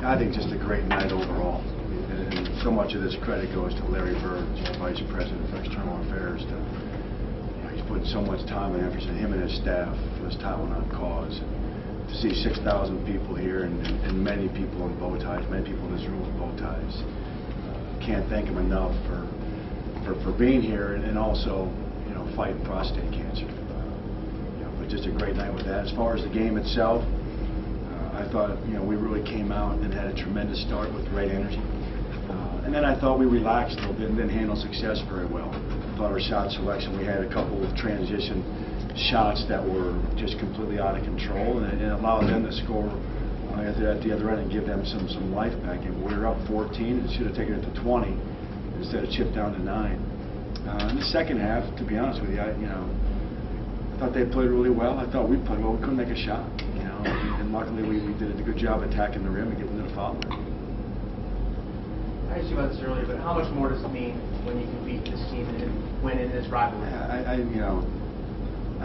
I think just a great night overall. And so much of this credit goes to Larry Bird, Vice President of External Affairs. He's put so much time and effort into him and his staff for this Taiwan cause. To see 6,000 people here and many people in bow ties, many people in this room with bow ties. Can't thank him enough for being here and also, fighting prostate cancer. But just a great night with that. As far as the game itself, I thought we really came out and had a tremendous start with great energy. And then I thought we relaxed a little bit and didn't handle success very well. I thought our shot selection, we had a couple of transition shots that were just completely out of control, and it allowed them to score at the other end and give them some life back. And we were up 14 and should have taken it to 20 instead of chipped down to 9. In the second half, to be honest with you, I thought they played really well. I thought we played well. We couldn't make a shot, and luckily we did a good job attacking the rim and getting to the foul line. I asked you about this earlier, but how much more does it mean when you can beat this team and win in this rivalry? I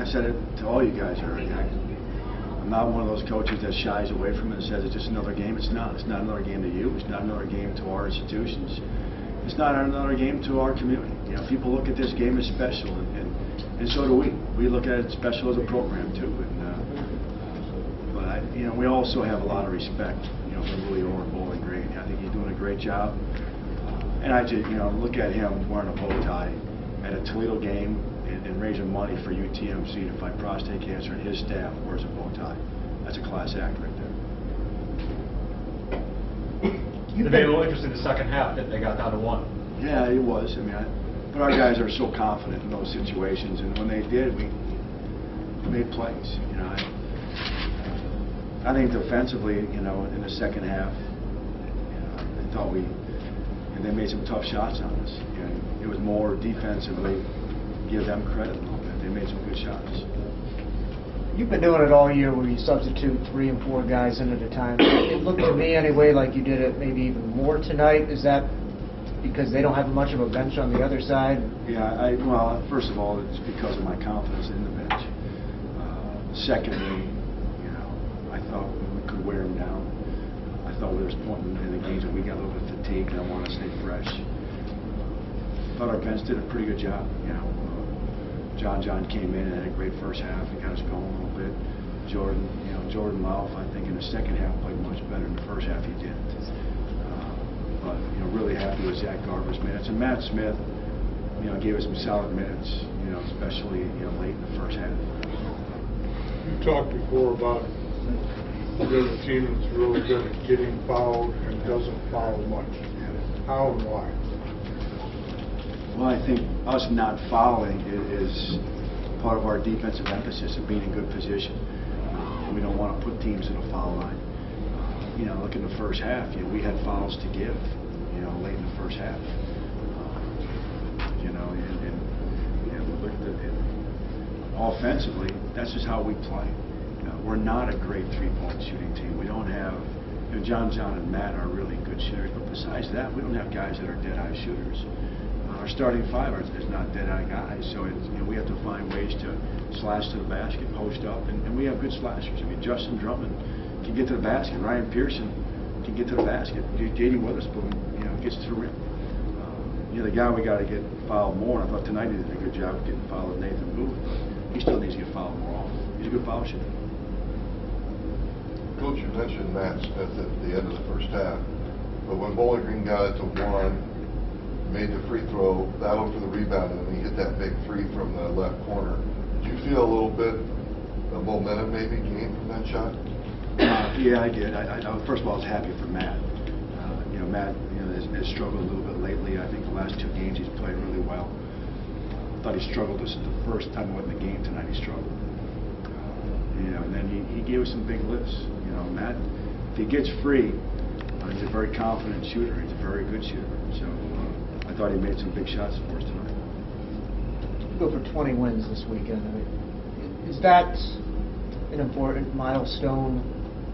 said it to all you guys already. I'm not one of those coaches that shies away from it and says it's just another game. It's not. It's not another game to you. It's not another game to our institutions. It's not another game to our community. People look at this game as special, and so do we. We look at it special as a program too. But we also have a lot of respect, for Louis Orr and Bowling Green. I think he's doing a great job. And I just, look at him wearing a bow tie at a Toledo game and raising money for UTMC to fight prostate cancer, and his staff wears a bow tie. That's a class act right there. It made a little interesting the second half that they got down to 1. Yeah, it was. But our guys are so confident in those situations, and when they did, we made plays. I think defensively, in the second half, I thought they made some tough shots on us. It was more defensively, give them credit a little bit. They made some good shots. You've been doing it all year where you substitute 3 and 4 guys in at a time. It looked to me anyway like you did it maybe even more tonight. Is that because they don't have much of a bench on the other side? Yeah, well, first of all, it's because of my confidence in the bench. Secondly, I thought we could wear them down. I thought there was a point in the games that we got a little bit fatigued and I wanted to stay fresh. I thought our bench did a pretty good job. John came in and had a great first half and got us going a little bit. Jordan Lauf, I think in the second half played much better. In the first half he didn't. But really happy with Zach Garber's minutes. And Matt Smith, gave us some solid minutes. Especially late in the first half. You talked before about you're the team that's really good at getting fouled and doesn't foul much. How and why? Well, I think us not fouling is part of our defensive emphasis of being in good position. We don't want to put teams in a foul line. Look in the first half, we had fouls to give, late in the first half. Offensively, that's just how we play. We're not a great three-point shooting team. We don't have, John and Matt are really good shooters, but besides that, we don't have guys that are dead-eye shooters. Our starting 5 is not dead-eye guys, so we have to find ways to slash to the basket, post up, and we have good slashers. Justin Drummond can get to the basket. Ryan Pearson can get to the basket. J.D. Witherspoon, gets to the rim. The guy we got to get fouled more. I thought tonight he did a good job of getting fouled with Nathan Booth, but he still needs to get fouled more often. He's a good foul shooter. Coach, you mentioned Matt Smith at the end of the first half, but when Bowling Green got it to 1, made the free throw, battled for the rebound, and then he hit that big 3 from the left corner. Did you feel a little bit of momentum maybe gained from that shot? Yeah, I did. First of all, I was happy for Matt. Matt has struggled a little bit lately. I think the last 2 games he's played really well. I thought he struggled. This is the first time he went in the game tonight. He struggled. And then he gave us some big lifts. Matt, if he gets free, he's a very confident shooter. He's a very good shooter. So I thought he made some big shots for us tonight. Go for 20 wins this weekend. Is that an important milestone,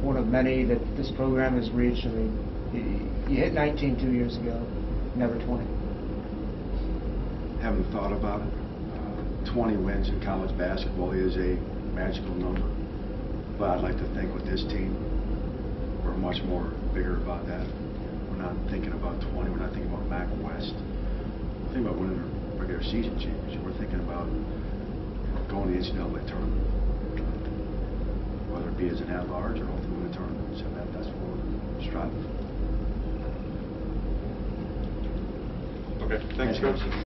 one of many that this program has reached? You hit 19 2 years ago, never 20. Haven't thought about it. 20 wins in college basketball is a magical number. But I'd like to think with this team, we're much more bigger about that. We're not thinking about 20, we're not thinking about MAC West. We're thinking about winning a regular season championship. We're thinking about going to the NCAA tournament, whether it be as an at-large or hopefully win a tournament. So that's what we're striving for. Okay, thanks, Thanks, Coach.